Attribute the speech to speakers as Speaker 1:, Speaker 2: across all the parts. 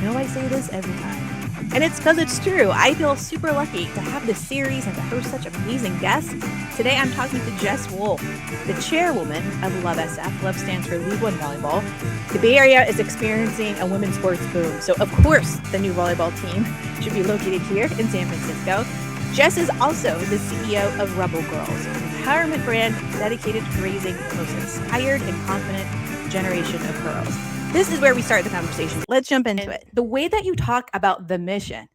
Speaker 1: know I say this every time. And it's because it's true. I feel super lucky to have this series and to host such amazing guests. Today I'm talking to Jes Wolfe, the chairwoman of LOVB SF. LOVB stands for League One Volleyball. The Bay Area is experiencing a women's sports boom. So of course the new volleyball team should be located here in San Francisco. Jes is also the CEO of Rebel Girls, an empowerment brand dedicated to raising the most inspired and confident generation of girls. This is where we start the conversation. Let's jump into it. The way that you talk about the mission,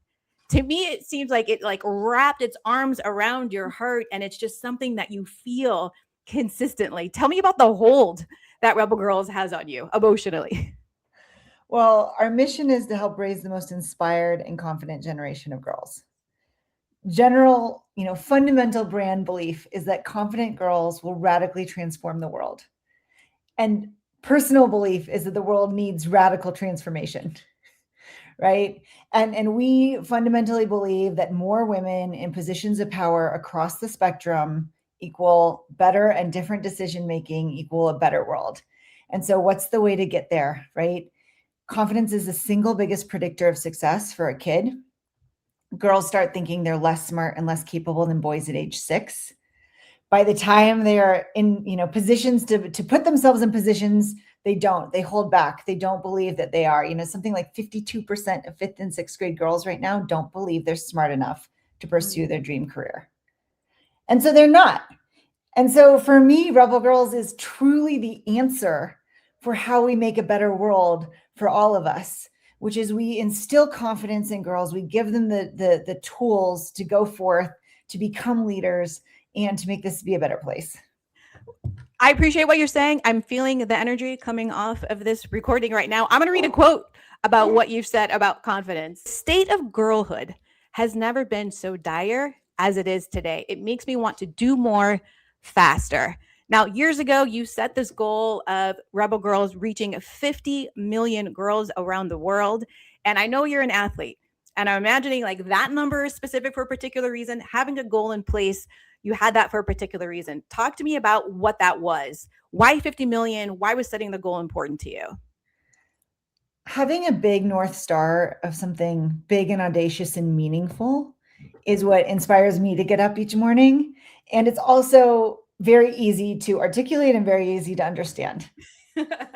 Speaker 1: to me, it seems like it wrapped its arms around your heart, and it's just something that you feel consistently. Tell me about the hold that Rebel Girls has on you emotionally.
Speaker 2: Well, our mission is to help raise the most inspired and confident generation of girls. Fundamental brand belief is that confident girls will radically transform the world. And personal belief is that the world needs radical transformation, right? And we fundamentally believe that more women in positions of power across the spectrum equal better and different decision-making equal a better world. And so what's the way to get there, right? Confidence is the single biggest predictor of success for a kid. Girls start thinking they're less smart and less capable than boys at age 6. By the time they are in, positions to put themselves in positions, they hold back. They don't believe that they are, something like 52% of 5th and 6th grade girls right now don't believe they're smart enough to pursue their dream career. And so they're not. And so for me, Rebel Girls is truly the answer for how we make a better world for all of us, which is we instill confidence in girls. We give them the tools to go forth, to become leaders, and to make this be a better place.
Speaker 1: I appreciate what you're saying. I'm feeling the energy coming off of this recording right now. I'm going to read a quote about what you've said about confidence. State of girlhood has never been so dire as it is today. It makes me want to do more faster. Now, years ago, you set this goal of Rebel Girls reaching 50 million girls around the world. And I know you're an athlete. And I'm imagining that number is specific for a particular reason. Having a goal in place, you had that for a particular reason. Talk to me about what that was. Why 50 million? Why was setting the goal important to you?
Speaker 2: Having a big North Star of something big and audacious and meaningful is what inspires me to get up each morning. And it's also very easy to articulate and very easy to understand.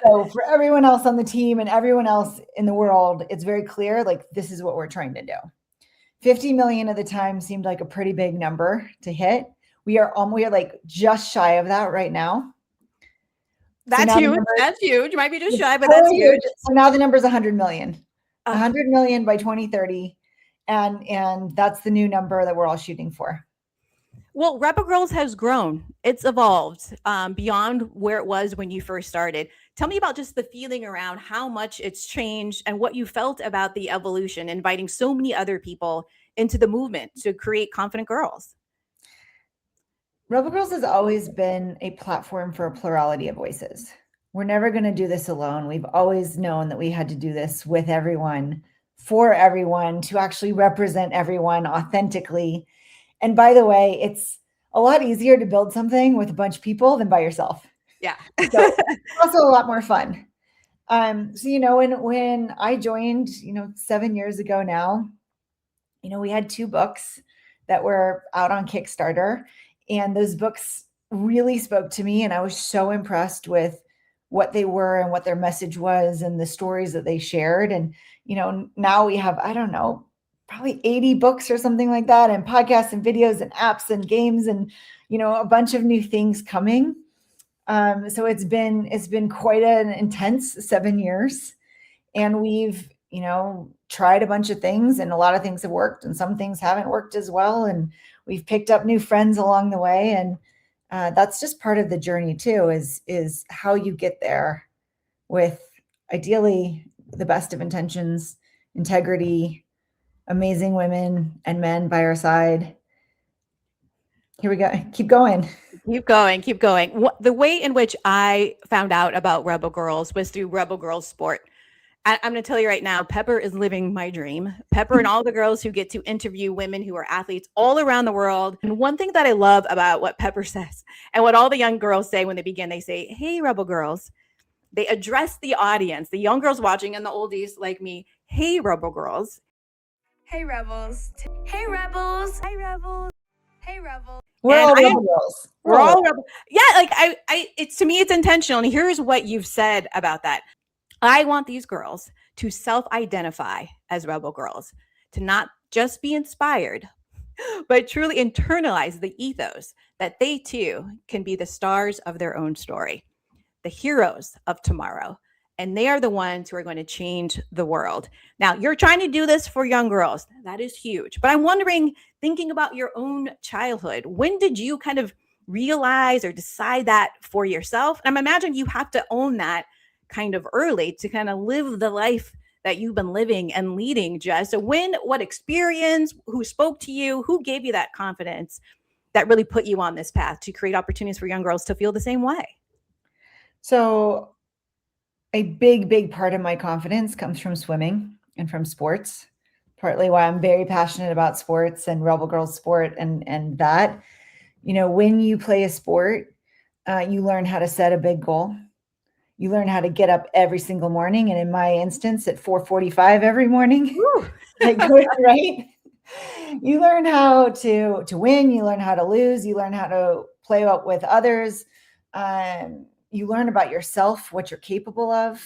Speaker 2: So for everyone else on the team and everyone else in the world, it's very clear, this is what we're trying to do. 50 million at the time seemed like a pretty big number to hit. We are just shy of that right now.
Speaker 1: That's huge. That's huge. You might be just shy, but that's huge.
Speaker 2: So now the number is 100 million. 100 million by 2030. And that's the new number that we're all shooting for.
Speaker 1: Well, Rebel Girls has grown. It's evolved beyond where it was when you first started. Tell me about just the feeling around how much it's changed and what you felt about the evolution, inviting so many other people into the movement to create confident girls.
Speaker 2: Rebel Girls has always been a platform for a plurality of voices. We're never going to do this alone. We've always known that we had to do this with everyone, for everyone, to actually represent everyone authentically. And by the way, it's a lot easier to build something with a bunch of people than by yourself.
Speaker 1: Yeah.
Speaker 2: So it's also a lot more fun. When I joined, 7 years ago now, we had 2 books that were out on Kickstarter, and those books really spoke to me. And I was so impressed with what they were and what their message was and the stories that they shared. And, now we have, probably 80 books or something like that, and podcasts and videos and apps and games and, a bunch of new things coming. So it's been quite an intense 7 years, and we've, tried a bunch of things, and a lot of things have worked and some things haven't worked as well. And we've picked up new friends along the way. And that's just part of the journey too, is how you get there with ideally the best of intentions, integrity, amazing women and men by our side. Here we go. Keep going.
Speaker 1: Keep going. Keep going. The way in which I found out about Rebel Girls was through Rebel Girls Sport. I'm going to tell you right now, Pepper is living my dream. Pepper and all the girls who get to interview women who are athletes all around the world. And one thing that I love about what Pepper says and what all the young girls say when they begin, they say, "Hey, Rebel Girls." They address the audience, the young girls watching and the oldies like me. Hey, Rebel Girls.
Speaker 3: Hey, Rebels. Hey, Rebels. Hi, Rebels. Hey, Rebels.
Speaker 2: We're
Speaker 1: And
Speaker 2: all
Speaker 1: I am-
Speaker 2: rebel girls.
Speaker 1: We're all rebel. Yeah, like it's to me, it's intentional. And here's what you've said about that. I want these girls to self-identify as rebel girls, to not just be inspired, but truly internalize the ethos that they too can be the stars of their own story, the heroes of tomorrow. And they are the ones who are going to change the world. Now, you're trying to do this for young girls. That is huge. But I'm wondering, thinking about your own childhood, when did you kind of realize or decide that for yourself? And I'm imagining you have to own that kind of early to kind of live the life that you've been living and leading, Jess. So when, what experience, who spoke to you, who gave you that confidence that really put you on this path to create opportunities for young girls to feel the same way?
Speaker 2: So a big part of my confidence comes from swimming and from sports, partly why I'm very passionate about sports and Rebel Girls sport and that, when you play a sport, you learn how to set a big goal. You learn how to get up every single morning. And in my instance, at 4:45 every morning, right? You learn how to win. You learn how to lose. You learn how to play out with others. You learn about yourself, what you're capable of.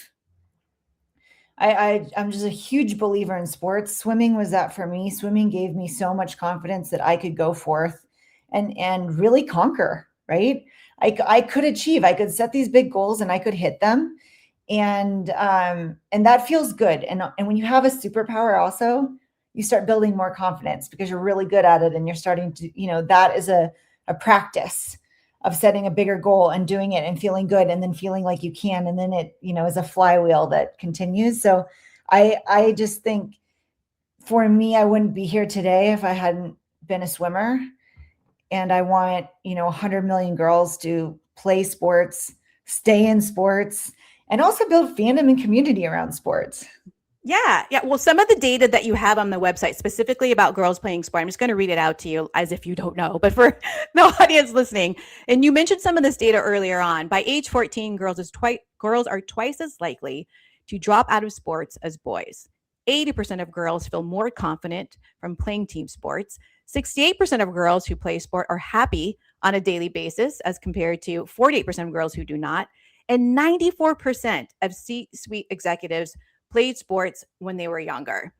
Speaker 2: I'm just a huge believer in sports. Swimming was that for me. Swimming gave me so much confidence that I could go forth and really conquer, right? I could achieve, I could set these big goals and I could hit them. And that feels good. And when you have a superpower also, you start building more confidence because you're really good at it. And you're starting to, that is a practice of setting a bigger goal and doing it and feeling good and then feeling like you can. And then it, is a flywheel that continues. So I just think for me, I wouldn't be here today if I hadn't been a swimmer. And I want, 100 million girls to play sports, stay in sports, and also build fandom and community around sports.
Speaker 1: Yeah. Well, some of the data that you have on the website specifically about girls playing sport, I'm just going to read it out to you as if you don't know, but for the audience listening. And you mentioned some of this data earlier on. By age 14, girls are twice as likely to drop out of sports as boys. 80% of girls feel more confident from playing team sports. 68% of girls who play sport are happy on a daily basis as compared to 48% of girls who do not. And 94% of C-suite executives played sports when they were younger.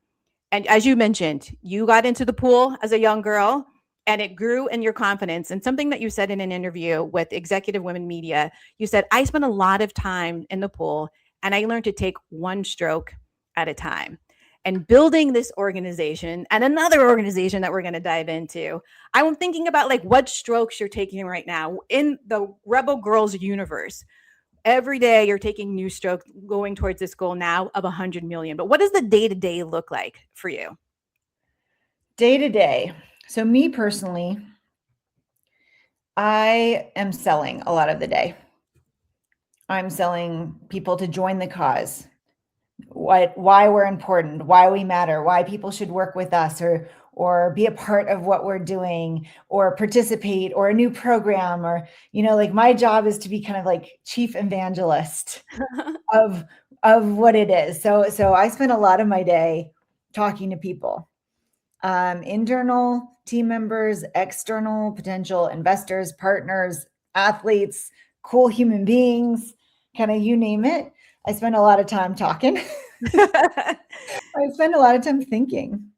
Speaker 1: And as you mentioned, you got into the pool as a young girl and it grew in your confidence. And something that you said in an interview with Executive Women Media, you said, I spent a lot of time in the pool and I learned to take one stroke at a time. And building this organization and another organization that we're going to dive into, I'm thinking about like what strokes you're taking right now in the Rebel Girls universe. Every day you're taking new strokes going towards this goal now of 100 million. But what does the day-to-day look like for you?
Speaker 2: Day-to-day. So me personally, I am selling a lot of the day. I'm selling people to join the cause. Why we're important, why we matter, why people should work with us or be a part of what we're doing or participate or a new program or, like my job is to be kind of like chief evangelist of what it is. So I spend a lot of my day talking to people, internal team members, external potential investors, partners, athletes, cool human beings, kind of you name it. I spend a lot of time talking. I spend a lot of time thinking.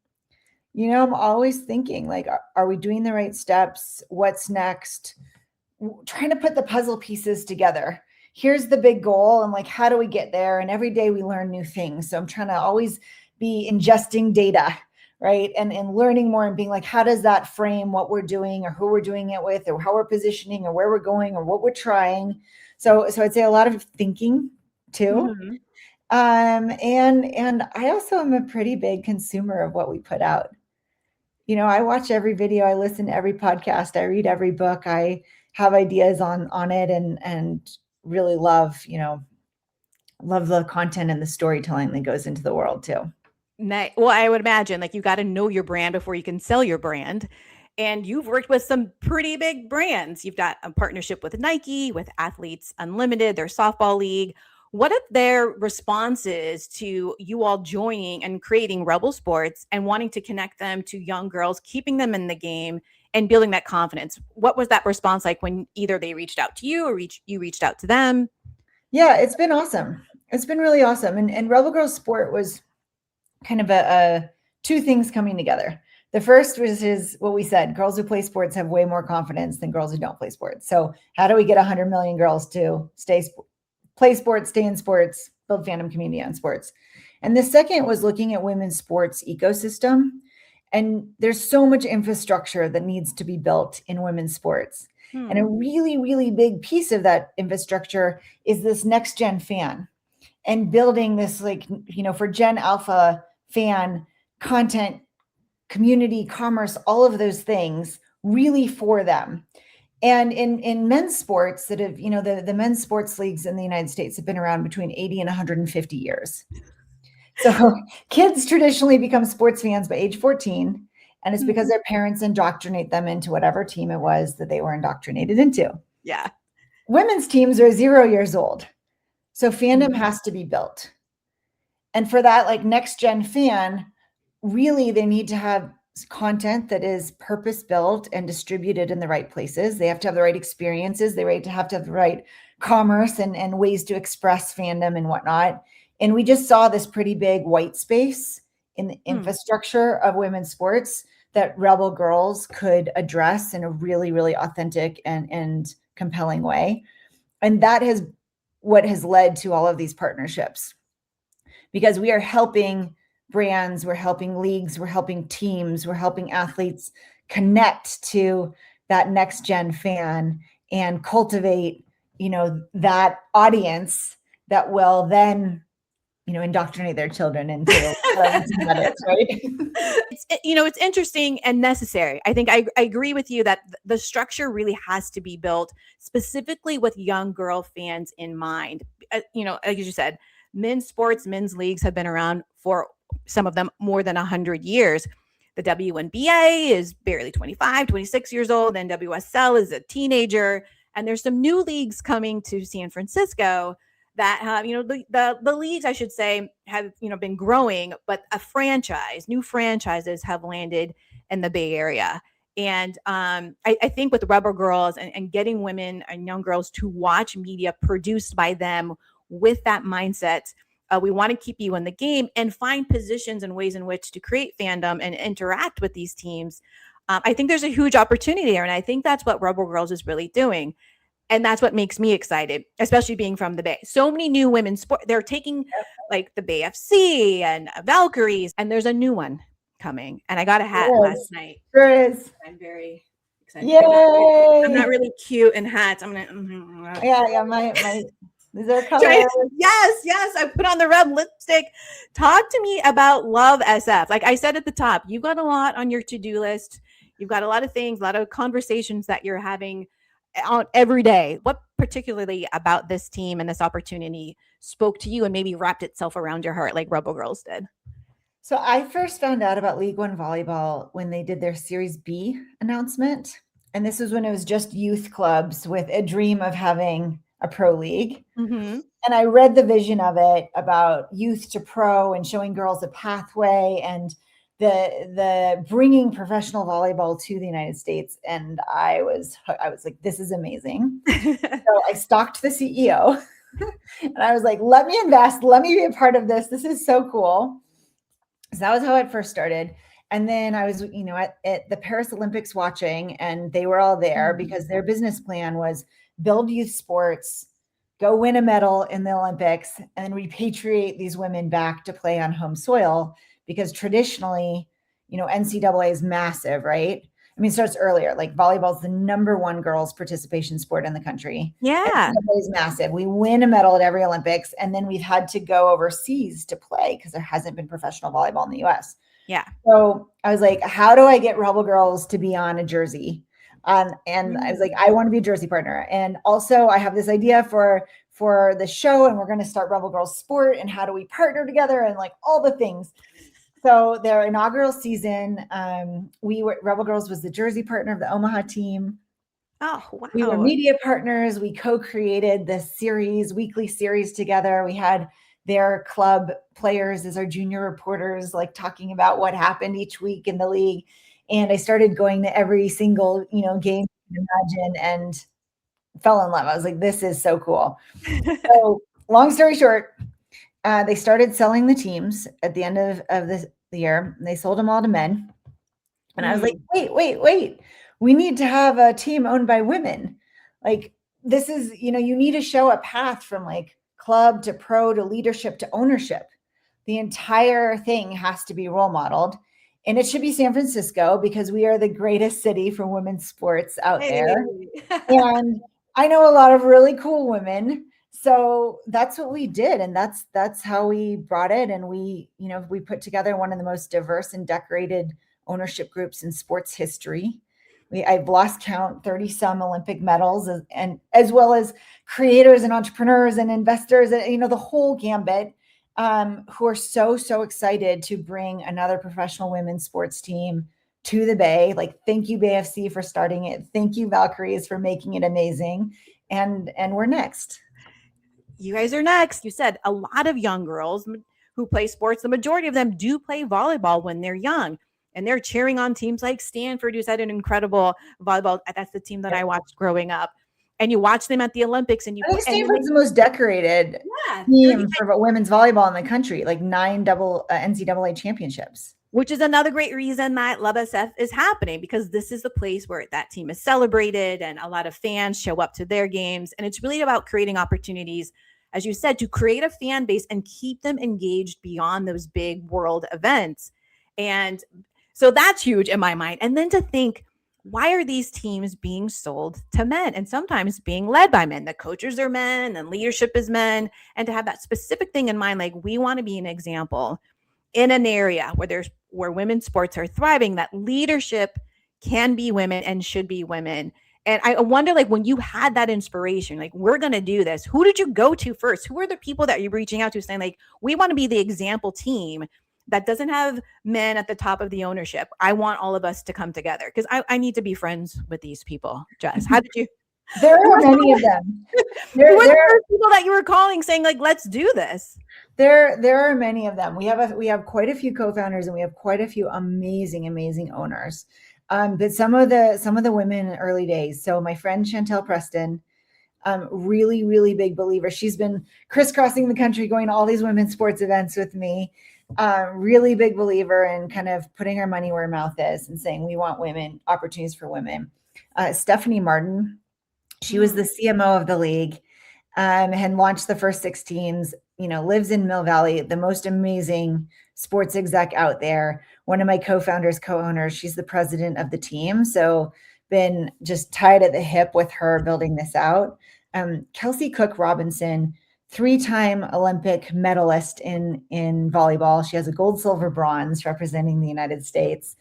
Speaker 2: I'm always thinking like, are we doing the right steps? What's next? Trying to put the puzzle pieces together. Here's the big goal and like, how do we get there? And every day we learn new things. So I'm trying to always be ingesting data, right? And learning more and being like, how does that frame what we're doing or who we're doing it with or how we're positioning or where we're going or what we're trying. So I'd say a lot of thinking too. Mm-hmm. And I also am a pretty big consumer of what we put out. I watch every video, I listen to every podcast, I read every book, I have ideas on it and really love the content and the storytelling that goes into the world too.
Speaker 1: Well, I would imagine like you got to know your brand before you can sell your brand. And you've worked with some pretty big brands. You've got a partnership with Nike, with Athletes Unlimited, their softball league. What if their responses to you all joining and creating Rebel Sports and wanting to connect them to young girls, keeping them in the game and building that confidence? What was that response like when either they reached out to you or you reached out to them?
Speaker 2: Yeah, it's been awesome. It's been really awesome. And Rebel Girls Sport was kind of a two things coming together. The first is what we said, girls who play sports have way more confidence than girls who don't play sports. So how do we get 100 million girls to play sports, stay in sports, build fandom community on sports? And the second was looking at women's sports ecosystem. And there's so much infrastructure that needs to be built in women's sports. And a really, really big piece of that infrastructure is this next gen fan and building this, like, for Gen Alpha fan content, community, commerce, all of those things really for them. And in men's sports that have, the men's sports leagues in the United States have been around between 80 and 150 years. So kids traditionally become sports fans by age 14. And it's because their parents indoctrinate them into whatever team it was that they were indoctrinated into.
Speaker 1: Yeah.
Speaker 2: Women's teams are 0 years old. So fandom has to be built. And for that, like, next gen fan, really they need to have content that is purpose built and distributed in the right places. They have to have the right experiences. They have to have the right commerce and ways to express fandom and whatnot. And we just saw this pretty big white space in the infrastructure of women's sports that Rebel Girls could address in a really, really authentic and compelling way. And that is what has led to all of these partnerships, because we are helping brands, we're helping leagues, we're helping teams, we're helping athletes connect to that next gen fan and cultivate, that audience that will then, indoctrinate their children into habits, right?
Speaker 1: It's interesting and necessary. I think I agree with you that the structure really has to be built specifically with young girl fans in mind. As you said, men's sports, men's leagues have been around for some of them more than 100 years. The WNBA is barely 25, 26 years old. And WSL is a teenager. And there's some new leagues coming to San Francisco that have, the leagues, I should say, have, been growing, but new franchises have landed in the Bay Area. And I think with Rebel Girls and getting women and young girls to watch media produced by them with that mindset, we want to keep you in the game and find positions and ways in which to create fandom and interact with these teams. I think there's a huge opportunity there. And I think that's what Rebel Girls is really doing. And that's what makes me excited, especially being from the Bay. So many new women's sport. They're taking like the Bay FC and Valkyries, and there's a new one coming. And I got a hat last night.
Speaker 2: Sure is.
Speaker 1: I'm very excited.
Speaker 2: Yay!
Speaker 1: I'm not really cute in hats. I'm gonna.
Speaker 2: My these are colors.
Speaker 1: Yes. I put on the red lipstick. Talk to me about Love SF. Like I said at the top, you've got a lot on your to-do list. You've got a lot of things, a lot of conversations that you're having on every day. What particularly about this team and this opportunity spoke to you and maybe wrapped itself around your heart like Rebel Girls did?
Speaker 2: So I first found out about League One Volleyball when they did their Series B announcement. And this was when it was just youth clubs with a dream of having a pro league. And I read the vision of it about youth to pro and showing girls a pathway and the bringing professional volleyball to the United States. And I was like, this is amazing. So I stalked the CEO and I was like, let me invest, let me be a part of this. This is so cool. So that was how it first started. And then I was, at the Paris Olympics watching, and they were all there because their business plan was build youth sports, go win a medal in the Olympics, and then repatriate these women back to play on home soil. Because traditionally, NCAA is massive, right? I mean, it starts earlier. Like volleyball is the #1 girls' participation sport in the country.
Speaker 1: Yeah.
Speaker 2: NCAA is massive. We win a medal at every Olympics, and then we've had to go overseas to play because there hasn't been professional volleyball in the US.
Speaker 1: Yeah.
Speaker 2: So I was like, how do I get Rebel Girls to be on a jersey? And I was like, I want to be a jersey partner. And also I have this idea for the show, and we're going to start Rebel Girls Sport, and how do we partner together, and like all the things. So their inaugural season, Rebel Girls was the jersey partner of the Omaha team.
Speaker 1: Oh,
Speaker 2: We were
Speaker 1: wow.
Speaker 2: media partners. We co-created this weekly series together. We had their club players as our junior reporters, like talking about what happened each week in the league. And I started going to every single, game you can imagine and fell in love. I was like, this is so cool. So long story short, they started selling the teams at the end of the year. And they sold them all to men. And I was like, wait. We need to have a team owned by women. Like, this is, you need to show a path from like club to pro to leadership to ownership. The entire thing has to be role modeled. And it should be San Francisco because we are the greatest city for women's sports out there. And I know a lot of really cool women. So that's what we did. And that's how we brought it. And we put together one of the most diverse and decorated ownership groups in sports history. I've lost count, 30 some Olympic medals, and as well as creators and entrepreneurs and investors, and the whole gambit, who are so excited to bring another professional women's sports team to the Bay. Like, thank you, Bay FC, for starting it. Thank you, Valkyries, for making it amazing. And we're next.
Speaker 1: You guys are next. You said a lot of young girls who play sports, the majority of them do play volleyball when they're young. And they're cheering on teams like Stanford, who's had an incredible volleyball. That's the team that I watched growing up. And you watch them at the Olympics, and
Speaker 2: I think Stanford's the most decorated team for women's volleyball in the country, like 9 double NCAA championships.
Speaker 1: Which is another great reason that Love SF is happening, because this is the place where that team is celebrated and a lot of fans show up to their games. And it's really about creating opportunities, as you said, to create a fan base and keep them engaged beyond those big world events. And so that's huge in my mind. And then to think, why are these teams being sold to men and sometimes being led by men? The coaches are men and leadership is men. And to have that specific thing in mind, like, we want to be an example in an area where women's sports are thriving, that leadership can be women and should be women. And I wonder, like, when you had that inspiration, like, we're going to do this, who did you go to first? Who are the people that you're reaching out to saying, like, we want to be the example team that doesn't have men at the top of the ownership? I want all of us to come together, because I need to be friends with these people. Jess, how did you?
Speaker 2: There are many of them.
Speaker 1: There are people that you were calling saying, like, let's do this.
Speaker 2: There are many of them. We have quite a few co-founders, and we have quite a few amazing owners. But some of the women in early days. So my friend Chantel Preston, really big believer. She's been crisscrossing the country, going to all these women's sports events with me. Really big believer in kind of putting our money where our mouth is and saying we want women, opportunities for women. Stephanie Martin, she was the CMO of the league, and launched the first 6 teams, lives in Mill Valley, the most amazing sports exec out there. One of my co-founders, co-owners, she's the president of the team. So been just tied at the hip with her building this out. Kelsey Cook Robinson, 3-time Olympic medalist in volleyball. She has a gold, silver, bronze representing the United States.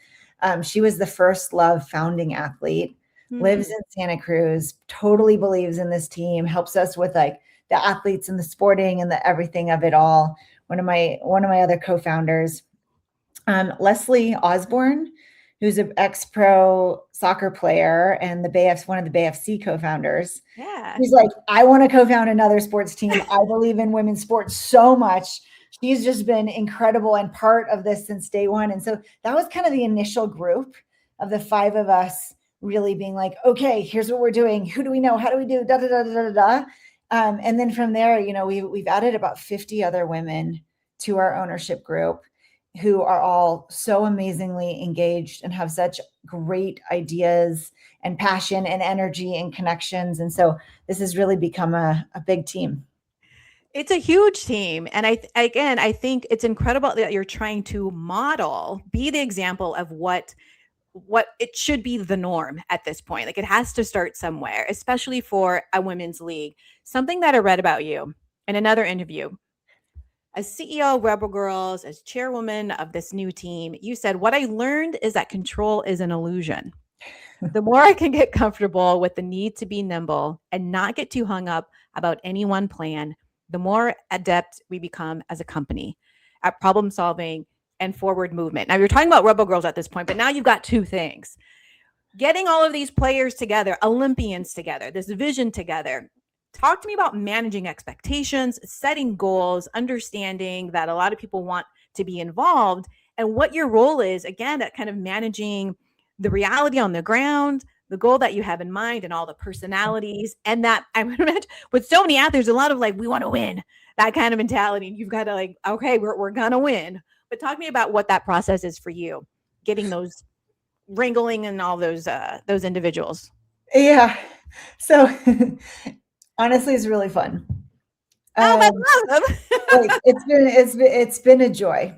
Speaker 2: She was the first Love founding athlete, lives in Santa Cruz, totally believes in this team, helps us with like the athletes and the sporting and the everything of it all. One of my other co-founders, Leslie Osborne, who's an ex-pro soccer player and one of the Bay FC co-founders.
Speaker 1: Yeah.
Speaker 2: He's like, I want to co-found another sports team. I believe in women's sports so much. She's just been incredible and part of this since day one. And so that was kind of the initial group of the 5 of us really being like, okay, here's what we're doing. Who do we know? How do we do? Da, da, da, da, da, da. And then from there, we've added about 50 other women to our ownership group who are all so amazingly engaged and have such great ideas and passion and energy and connections. And so this has really become a big team.
Speaker 1: It's a huge team. And I think it's incredible that you're trying to be the example of what it should be the norm at this point. Like, it has to start somewhere, especially for a women's league. Something that I read about you in another interview, as CEO of Rebel Girls, as chairwoman of this new team, you said, what I learned is that control is an illusion. The more I can get comfortable with the need to be nimble and not get too hung up about any one plan, the more adept we become as a company at problem solving and forward movement. Now, you're talking about Rebel Girls at this point, but now you've got 2 things. Getting all of these players together, Olympians together, this vision together. Talk to me about managing expectations, setting goals, understanding that a lot of people want to be involved, and what your role is, again, at kind of managing the reality on the ground, the goal that you have in mind, and all the personalities. And that, I would imagine, with so many athletes, a lot of like, we want to win, that kind of mentality. You've got to like, okay, we're going to win. But talk to me about what that process is for you, getting those wrangling and all those individuals.
Speaker 2: Yeah. So honestly, it's really fun.
Speaker 1: Oh, I love them.
Speaker 2: Like, it's been a joy,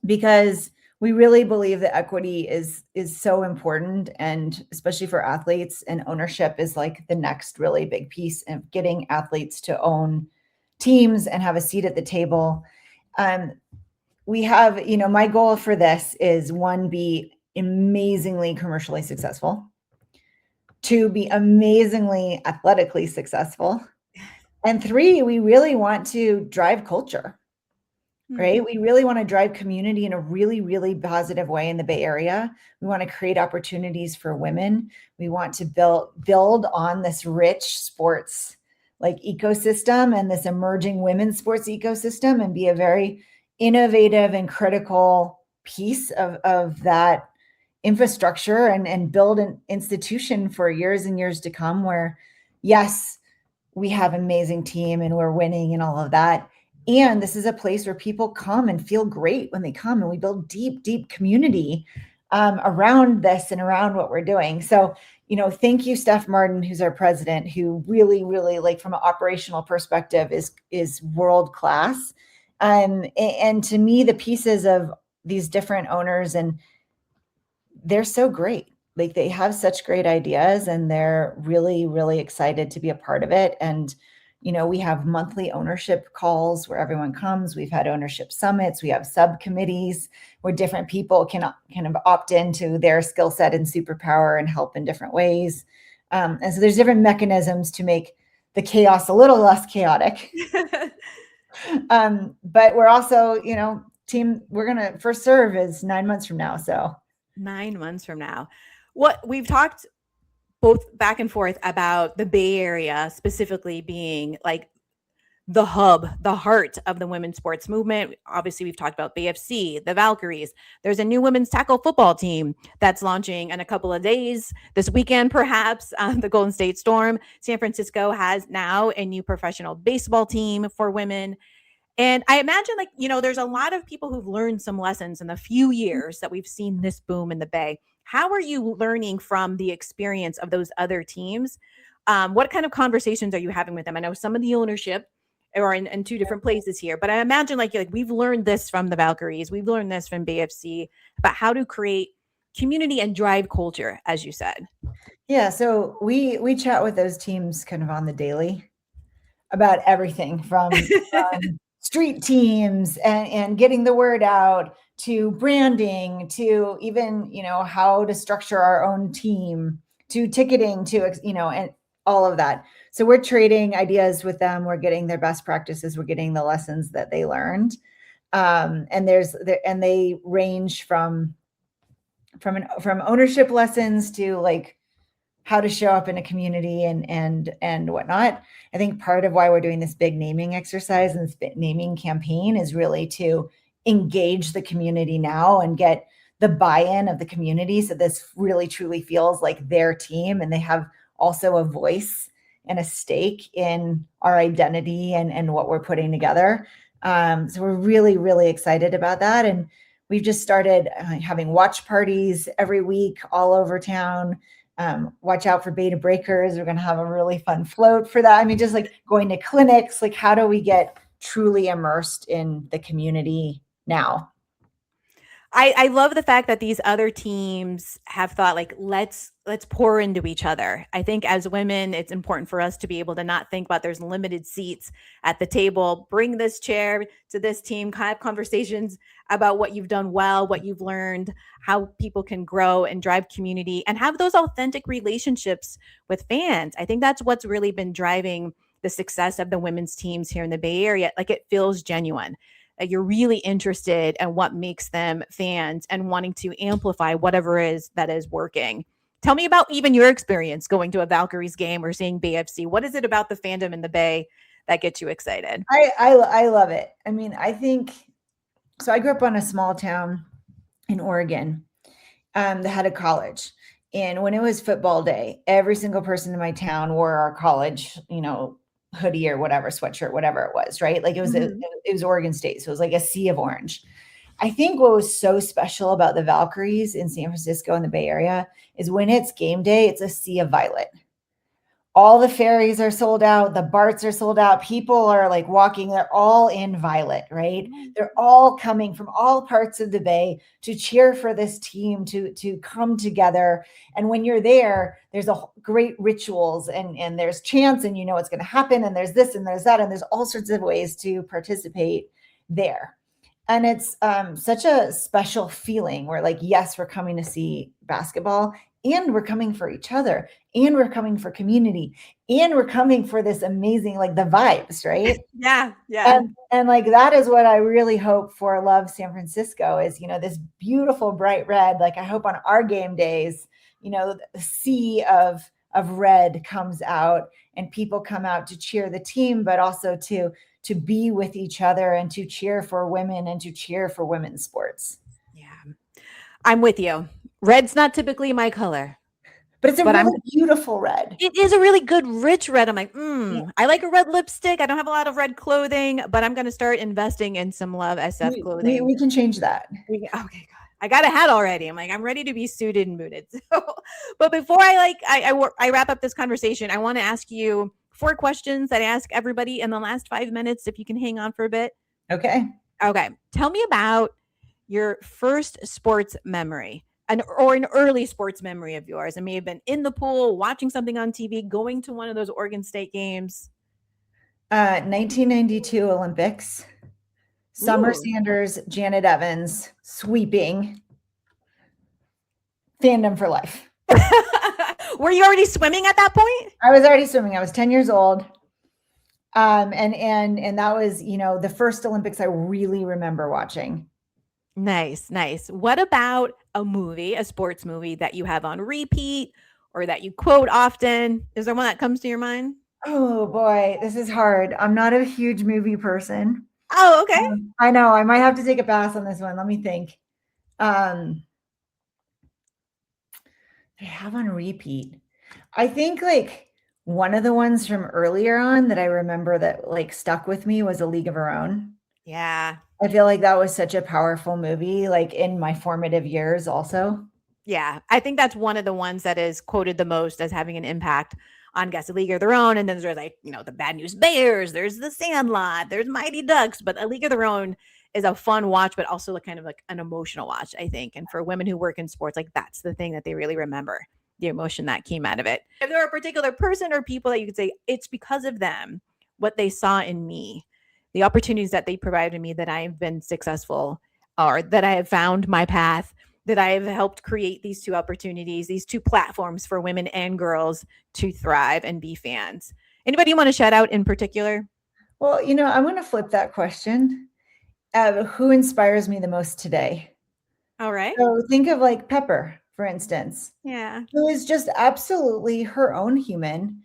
Speaker 2: because we really believe that equity is so important, and especially for athletes, and ownership is like the next really big piece of getting athletes to own teams and have a seat at the table. We have, my goal for this is, 1, be amazingly commercially successful, 2, be amazingly athletically successful, and 3, we really want to drive culture, right? We really want to drive community in a really, really positive way in the Bay Area. We want to create opportunities for women. We want to build on this rich sports like ecosystem and this emerging women's sports ecosystem, and be a very innovative and critical piece of that infrastructure, and build an institution for years and years to come, where, yes, we have an amazing team and we're winning and all of that. And this is a place where people come and feel great when they come, and we build deep, deep community around this and around what we're doing. So, thank you, Steph Martin, who's our president, who really, really, like, from an operational perspective, is world-class. And to me, the pieces of these different owners, and they're so great. Like, they have such great ideas, and they're really, really excited to be a part of it. And, we have monthly ownership calls where everyone comes. We've had ownership summits. We have subcommittees where different people can kind of opt into their skill set and superpower and help in different ways. And so there's different mechanisms to make the chaos a little less chaotic. But we're also, team, we're going to first serve is 9 months from now. So
Speaker 1: 9 months from now. What we've talked both back and forth about the Bay Area specifically being like the hub, the heart of the women's sports movement. Obviously, we've talked about BFC, the Valkyries. There's a new women's tackle football team that's launching in a couple of days, this weekend, perhaps. The Golden State Storm. San Francisco has now a new professional baseball team for women. And I imagine, like, there's a lot of people who've learned some lessons in the few years that we've seen this boom in the Bay. How are you learning from the experience of those other teams? What kind of conversations are you having with them? I know some of the ownership are in 2 different places here, but I imagine like we've learned this from the Valkyries. We've learned this from BFC about how to create community and drive culture, as you said.
Speaker 2: Yeah. So we chat with those teams kind of on the daily about everything from street teams and getting the word out, to branding, to even, how to structure our own team, to ticketing, to, and all of that. So we're trading ideas with them. We're getting their best practices. We're getting the lessons that they learned. And they range from ownership lessons to like how to show up in a community and whatnot. I think part of why we're doing this big naming exercise and this naming campaign is really to engage the community now and get the buy-in of the community. So this really truly feels like their team, and they have also a voice and a stake in our identity and what we're putting together. So we're really, really excited about that. And we've just started having watch parties every week all over town. Watch out for beta breakers. We're going to have a really fun float for that. I mean, just like going to clinics, like how do we get truly immersed in the community now?
Speaker 1: I love the fact that these other teams have thought like, let's pour into each other. I think as women, it's important for us to be able to not think about there's limited seats at the table. Bring this chair to this team, kind of conversations about what you've done well, what you've learned, how people can grow and drive community and have those authentic relationships with fans. I think that's what's really been driving the success of the women's teams here in the Bay Area. Like, it feels genuine. You're really interested in what makes them fans and wanting to amplify whatever is that is working. Tell me about even your experience going to a Valkyries game or seeing BFC. What is it about the fandom in the Bay that gets you excited?
Speaker 2: I love it. I mean, I think so. I grew up on a small town in Oregon that had a college. And when it was football day, every single person in my town wore our college, hoodie or whatever, sweatshirt, whatever it was, right? Like it was Oregon State. So it was like a sea of orange. I think what was so special about the Valkyries in San Francisco and the Bay Area is when it's game day, it's a sea of violet. All the ferries are sold out. The BARTs are sold out. People are like walking. They're all in violet, right? They're all coming from all parts of the Bay to cheer for this team to come together. And when you're there, there's a great rituals and there's chants and you know what's going to happen. And there's this and there's that. And there's all sorts of ways to participate there. And it's such a special feeling where like, yes, we're coming to see basketball and we're coming for each other and we're coming for community and we're coming for this amazing, like the vibes, right?
Speaker 1: Yeah. Yeah.
Speaker 2: And like, that is what I really hope for Love San Francisco is, this beautiful bright red. Like I hope on our game days, the sea of red comes out and people come out to cheer the team, but also to be with each other and to cheer for women and to cheer for women's sports.
Speaker 1: Yeah. I'm with you. Red's not typically my color.
Speaker 2: But it's a really beautiful red.
Speaker 1: It is a really good, rich red. I'm like, I like a red lipstick. I don't have a lot of red clothing, but I'm going to start investing in some Love SF clothing.
Speaker 2: We can change that.
Speaker 1: Okay, God. I got a hat already. I'm like, I'm ready to be suited and booted. So, but before I wrap up this conversation, I want to ask you 4 questions that I ask everybody in the last 5 minutes, if you can hang on for a bit.
Speaker 2: Okay.
Speaker 1: Tell me about your first sports memory. Or an early sports memory of yours. It may have been in the pool, watching something on TV, going to one of those Oregon State games.
Speaker 2: 1992 Olympics. Summer Sanders, Janet Evans, sweeping. Fandom for life.
Speaker 1: Were you already swimming at that point?
Speaker 2: I was already swimming. I was 10 years old. And that was, the first Olympics I really remember watching.
Speaker 1: Nice. What about a sports movie that you have on repeat or that you quote often? Is there one that comes to your mind?
Speaker 2: Oh boy, this is hard. I'm not a huge movie person.
Speaker 1: Oh, okay.
Speaker 2: I know. I might have to take a pass on this one. Let me think. I have on repeat. I think like one of the ones from earlier on that I remember that like stuck with me was A League of Our Own.
Speaker 1: Yeah.
Speaker 2: I feel like that was such a powerful movie, like in my formative years also.
Speaker 1: Yeah. I think that's one of the ones that is quoted the most as having an impact on A League of Their Own. And then there's like, the Bad News Bears, there's The Sandlot, there's Mighty Ducks, but A League of Their Own is a fun watch, but also kind of like an emotional watch, I think. And for women who work in sports, like that's the thing that they really remember, the emotion that came out of it. If there are a particular person or people that you could say, it's because of them, what they saw in me, the opportunities that they provided me, that I have been successful, or that I have found my path, that I have helped create these 2 opportunities, these 2 platforms for women and girls to thrive and be fans. Anybody you want to shout out in particular?
Speaker 2: Well, I'm going to flip that question. Who inspires me the most today?
Speaker 1: All right.
Speaker 2: So think of like Pepper, for instance.
Speaker 1: Yeah.
Speaker 2: Who is just absolutely her own human,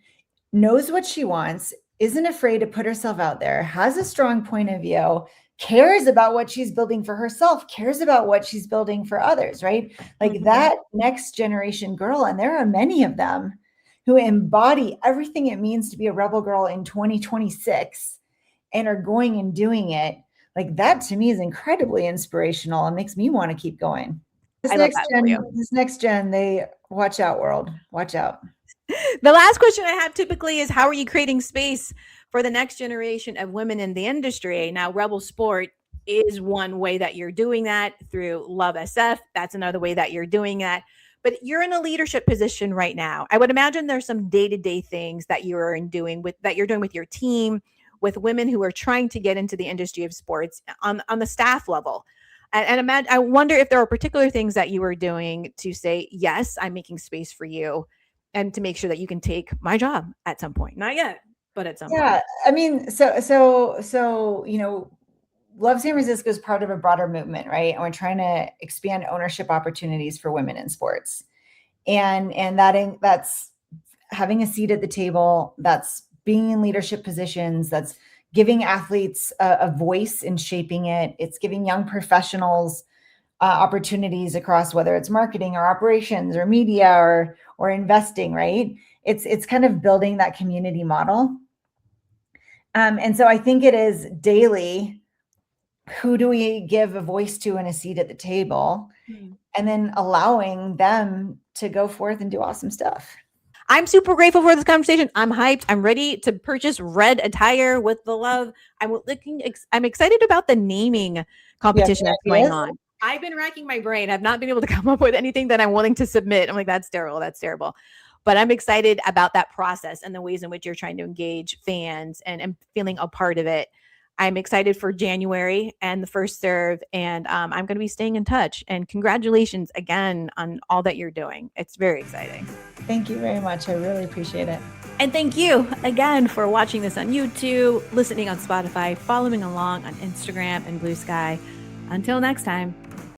Speaker 2: knows what she wants, isn't afraid to put herself out there, has a strong point of view, cares about what she's building for herself, cares about what she's building for others, right? Like that next generation girl. And there are many of them who embody everything it means to be a rebel girl in 2026 and are going and doing it. Like that to me is incredibly inspirational and makes me want to keep going. This next gen, they watch out, world. Watch out.
Speaker 1: The last question I have typically is, how are you creating space for the next generation of women in the industry? Now, Rebel Sport is one way that you're doing that through Love SF. That's another way that you're doing that. But you're in a leadership position right now. I would imagine there's some day-to-day things that you're doing with your team, with women who are trying to get into the industry of sports on the staff level. And I wonder if there are particular things that you are doing to say, yes, I'm making space for you, and to make sure that you can take my job at some point. Not yet, but at some point.
Speaker 2: Yeah. I mean, so, Love San Francisco is part of a broader movement, right? And we're trying to expand ownership opportunities for women in sports. And that's having a seat at the table, that's being in leadership positions, that's giving athletes a voice in shaping it. It's giving young professionals opportunities across whether it's marketing or operations or media or investing, right? It's kind of building that community model. And so I think it is daily, who do we give a voice to and a seat at the table? And then allowing them to go forth and do awesome stuff.
Speaker 1: I'm super grateful for this conversation. I'm hyped. I'm ready to purchase red attire with the love. I'm excited about the naming competition that's going on. I've been racking my brain. I've not been able to come up with anything that I'm willing to submit. I'm like, that's terrible. That's terrible. But I'm excited about that process and the ways in which you're trying to engage fans and feeling a part of it. I'm excited for January and the first serve, and I'm going to be staying in touch. And congratulations again on all that you're doing. It's very exciting.
Speaker 2: Thank you very much. I really appreciate it.
Speaker 1: And thank you again for watching this on YouTube, listening on Spotify, following along on Instagram and Blue Sky. Until next time.